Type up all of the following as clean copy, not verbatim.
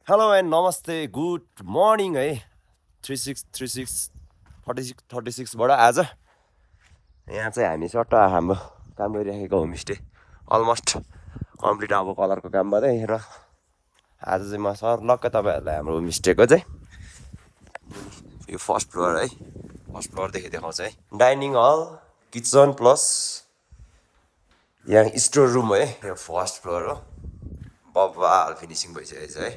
hello and नमस्ते good morning है 3636 आज यहाँ चाहिँ हामी सट्ट हाम्रो काम गरिराखेको होमस्टे अलमोस्ट कम्प्लिट अब कलरको काम गर्दै र आज चाहिँ म लक्क तपाईँहरूलाई हाम्रो होमस्टेको चाहिँ यो फर्स्ट फ्लोर है फर्स्ट फ्लोरदेखि देखाउँछ है डाइनिङ हल किचन प्लस यहाँ स्टोर रुम है यो फर्स्ट फ्लोर हो बब्बाल फिनिसिङ भइसकेको छ है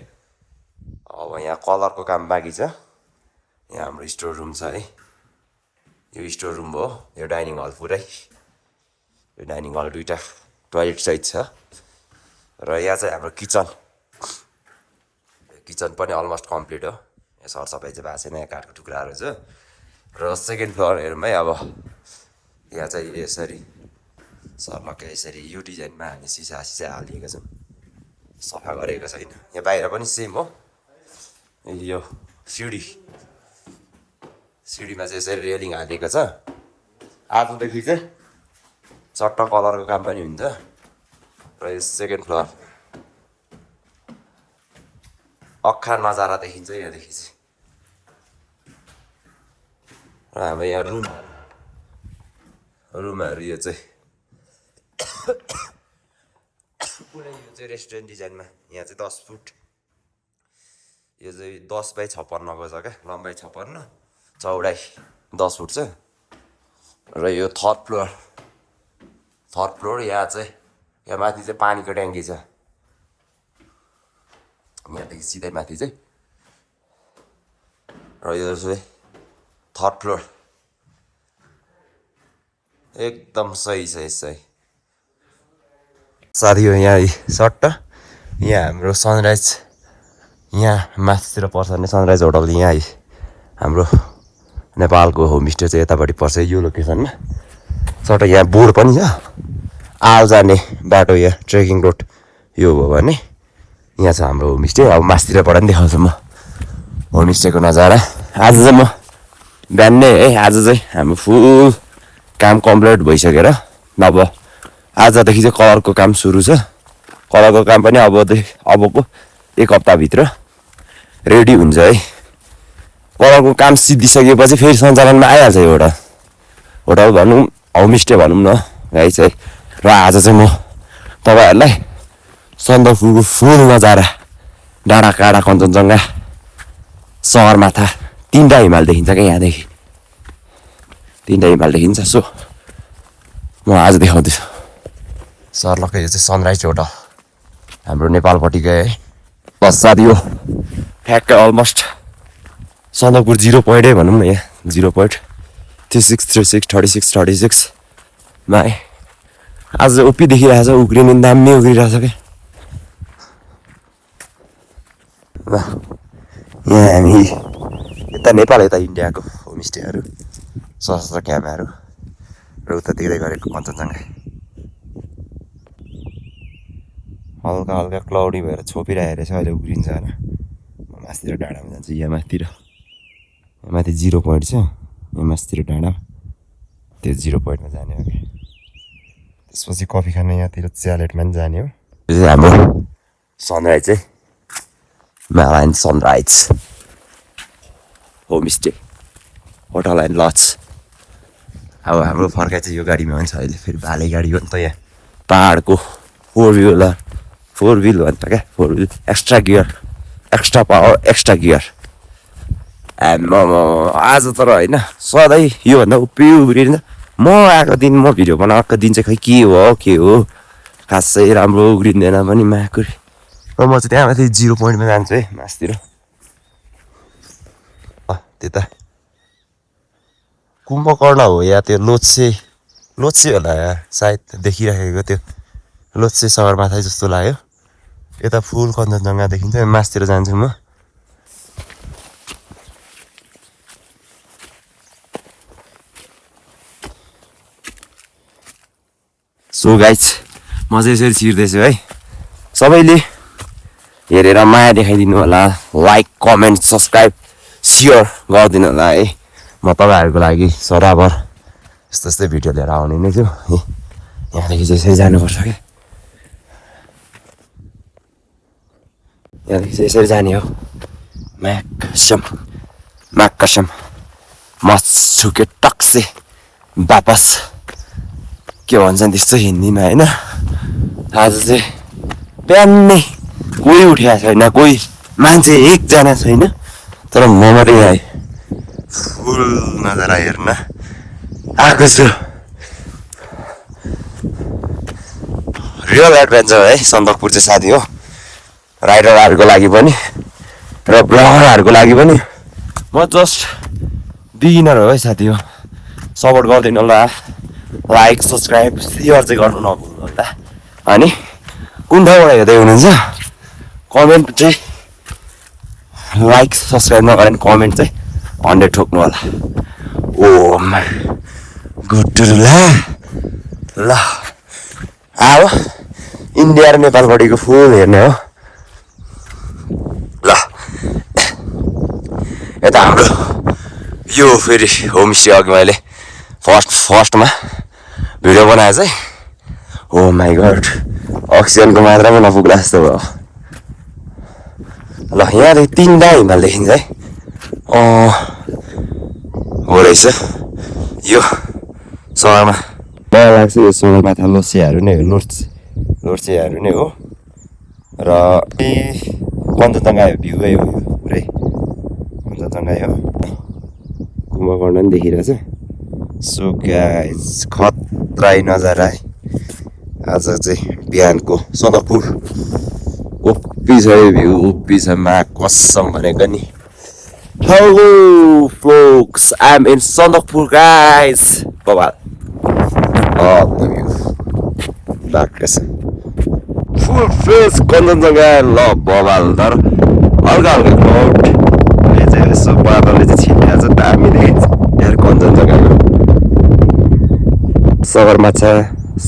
अब यहाँ कलरको काम बाँकी छ यहाँ हाम्रो स्टोर रुम छ है यो स्टोर रुम हो यो डाइनिङ हल पुरै यो डाइनिङ हल दुईवटा टोयलेट सहित छ र यहाँ चाहिँ हाम्रो किचन पनि अलमोस्ट कम्प्लिट हो यहाँ सरसफाइ चाहिँ भएको छैन यहाँ काठको टुक्राहरू छ र सेकेन्ड फ्लोर हेरौँ है अब यहाँ चाहिँ यसरी सर्लक्कै यसरी यो डिजाइनमा हामी सिसा हालिएका छौँ सफा गरेको छैन यहाँ बाहिर पनि सेम हो यो सिडीमा चाहिँ यसरी रेलिङ हालेको छ आजदेखि चाहिँ चट्ट कलरको काम पनि हुन्छ र यो सेकेन्ड फ्लोर अक्खा नजारा देखिन्छ यहाँदेखि चाहिँ र हाम्रो यहाँ रुमहरू यो चाहिँ पुरै यो चाहिँ रेस्टुरेन्ट डिजाइनमा यहाँ चाहिँ 10 फुट यो चाहिँ 10 बाई 56 को छ क्या लम्बाइ 56 चौडाइ 10 फुट छ र यो थर्ड फ्लोर यहाँ चाहिँ यहाँ माथि चाहिँ पानीको ट्याङ्की छ यहाँदेखि सिधै माथि चाहिँ र यो चाहिँ थर्ड फ्लोर एकदम सही साथी हो यहाँ सट्ट यहाँ हाम्रो सनराइज यहाँ माथितिर पर्छ भने सनराइज होटल यहाँ हाम्रो नेपालको होमस्टे चाहिँ यतापट्टि पर्छ यो लोकेसनमा सट्ट यहाँ बोर्ड पनि छ आल जाने बाटो यहाँ ट्रेकिङ रोड यो हो भने यहाँ छ हाम्रो होमस्टे अब माथितिरबाट पनि देखाउँछु म होमस्टेको नजारा आज चाहिँ म बिहानै है आज चाहिँ हाम्रो फुल काम कम्प्लिट भइसकेर अब आजदेखि चाहिँ कलरको काम सुरु छ कलरको काम पनि अबको 1 हप्ताभित्र रेडी हुन्छ है कलरको काम सिद्धिसकेपछि फेरि सञ्चालनमा आइहाल्छ यो होटल भनौँ होमस्टे भनौँ न है चाहिँ र आज चाहिँ म तपाईँहरूलाई सन्दकपुरको फुल नजारा डाँडा काँडा कञ्चनजङ्घा सहरमाथा 3टा हिमाल देखिन्छ क्या यहाँदेखि 3टा हिमाल देखिन्छ सो म आज देखाउँदैछु सरलक्कै यो चाहिँ सनराइज होटल हाम्रो नेपालपट्टि गए है पश्चात यो ठ्याक्कै अलमोस्ट सन्दकपुर 0 पोइन्टै भनौँ न यहाँ 0 पोइन्ट 3636 मा है आज ओपी देखिरहेको छ उक्रिने दामी उक्रिरहेछ क्या यहाँ हामी यता नेपाल यता इन्डियाको होमस्टेहरू सशस्त्र क्याम्पहरू र उता देख्दै गरेको कञ्चनजङ्घा हल्का क्लाउडी भएर छोपिरहेको रहेछ अहिले उक्रिन्छ होइन माथितिर डाँडामा जान्छु यहाँ माथि 0 पोइन्ट छ यहाँ माथितिर डाँडा त्यो 0 पोइन्टमा जाने हो क्या त्यसपछि कफी खान यहाँतिर च्यालेटमा पनि जाने हो यो चाहिँ हाम्रो सनराइज चाहिँ म्यालाइन Sunrise homestay hotel and lodge अब हाम्रो फर्काइ चाहिँ यो गाडीमा हुन्छ अहिले फेरि भाले गाडी हो नि त यहाँ पाहाडको 4 व्हिल भन्छ क्या 4 wheel extra gear extra power extra gear आज तर होइन सधैँ योभन्दा उब्रिन्छ म आएको दिन म भिडियो बनाएको दिन चाहिँ खै के हो खासै राम्रो उग्रिँदैन पनि माकुरी र म चाहिँ त्यहाँ माथि 0 पोइन्टमा जान्छु है मासतिर त्यता कुम्भकर्ण हो या त्यो लोत्से होला सायद देखिराखेको त्यो लोत्से सगरमाथा जस्तो लाग्यो यता फुल कञ्चनजङ्घा देखिन्छ मासतिर जान्छु म सो गाइज म चाहिँ यसरी छिर्दैछु है सबैले हेरेर माया देखाइदिनु होला लाइक कमेन्ट सब्सक्राइब सेयर गरिदिनु होला है म तपाईँहरूको लागि सराबर यस्तै भिडियो लिएर आउने नै छु यहाँदेखि चाहिँ यसरी जानुपर्छ क्या यहाँदेखि चाहिँ यसरी जाने हो म्याकसम मछुके टक्से वापस के भन्छन् त्यस्तो हिन्दीमा होइन आज चाहिँ बिहानै कोही उठेको छैन कोही मान्छे एकजना छैन तर म मात्रै आएँ फुल नजारा हेर्न आएको छु रियल एडभेन्चर है सन्दकपुर चाहिँ साथी हो राइडरहरूको लागि पनि र ब्लगरहरूको लागि पनि म जस्ट बिगिनर हो है साथी हो सपोर्ट गरिदिनु होला लाइक सब्सक्राइब सेयर चाहिँ गर्नु नभुल्नु होला अनि कुन ठाउँबाट हेर्दै हुनुहुन्छ कमेन्ट चाहिँ लाइक सब्सक्राइब नगरेर कमेन्ट चाहिँ 100 ठोक्नु होला ओ गुड ल अब इन्डिया र नेपालपट्टिको फुल हेर्ने हो ल यता हाम्रो यो फेरि होमस्टे अघि मैले फर्स्टमा भिडियो बनाए चाहिँ ओ माई गड अक्सिजनको मात्रा पनि नपुग्ला जस्तो भयो ल यहाँदेखि 3 हिमाल देखिन्छ है हो रहेछ यो सहरमा मलाई लाग्छ यो सगरमाथा लोसियाहरू नै हो लोर्सियाहरू नै हो र कञ्चनजङ्घा भ्यूै हो यो पुरै कञ्चनजङ्घा हो कुम्भकर्ण पनि देखिरहेछ सो गाइज खतरा नजारा है आज चाहिँ बिहानको सन्दकपुर ओपी छ यो भ्यू ओपी छ मा कसम भनेको नि hello folks I am in Sandakphu guys बबाल बाक्रेछ फुल फ्रेस कञ्चनजङ्घा ल बबाल तर हल्का क्लाउड अहिले चाहिँ यसो बादलले चाहिँ छिटिरहेको छ दामी देखिन्छ यार कञ्चनजङ्घाको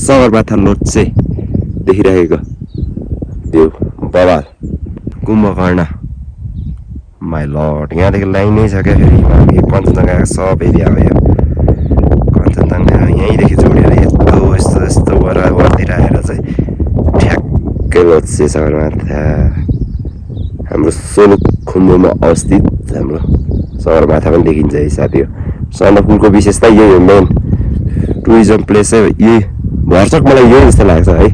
सगरमाथा लोचे देखिरहेको भ्यू बबाल कुम्भकर्ण माई लर्ड यहाँदेखि लाइनै छ क्या फेरि कञ्चनजङ्घाको सब एरिया हो यो कञ्चनजङ्घा यहीँदेखि जोडेर यस्तो वरतिर आएर चाहिँ ठ्याक्कै लोचे सगरमाथा हाम्रो सोलुखुम्बुमा अवस्थित हाम्रो सगरमाथा पनि देखिन्छ है साथी हो सन्दकपुरको विशेषता यही हो मेन टुरिज्म प्लेस चाहिँ यही भरसक मलाई यही जस्तो लाग्छ है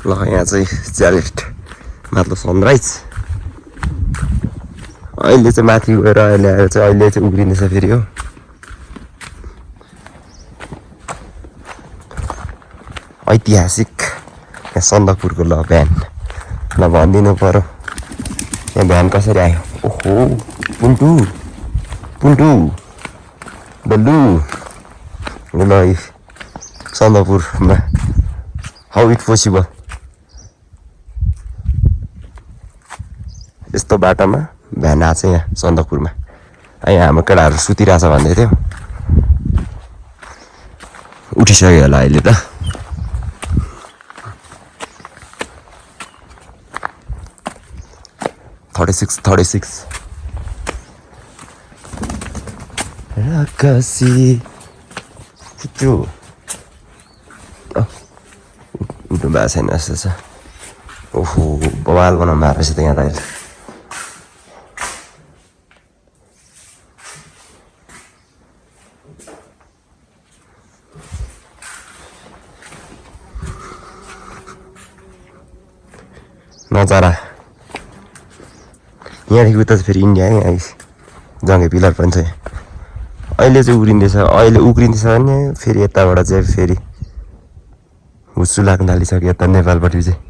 ल यहाँ चाहिँ च्यालेन्ज माथि सनराइज अहिले चाहिँ माथि गएर अहिले आएर चाहिँ अहिले चाहिँ उग्रिँदैछ फेरि हो ऐतिहासिक यहाँ सन्दकपुरको ल भ्यान ल भनिदिनु पर्यो यहाँ भ्यान कसरी आयो ओहो पुन्टु बल्लु ल सन्दकपुरमा हाउ इट पोसिबल यस्तो बाटोमा भ्यान आएको छ यहाँ सन्दकपुरमा यहाँ हाम्रो केटाहरू सुतिरहेछ भन्दै थियो उठिसक्यो होला अहिले त 36 Rakasi Pucu udah bahasa ini asal bawal mana marah sih ternyata itu नजारा यहाँदेखि उता फेरि इन्डिया है जङ्गे पिलर पनि छ अहिले चाहिँ उग्रिँदैछ भने फेरि यताबाट चाहिँ फेरि हुस्सु लाग्न थालिसक्यो यता नेपालपट्टि चाहिँ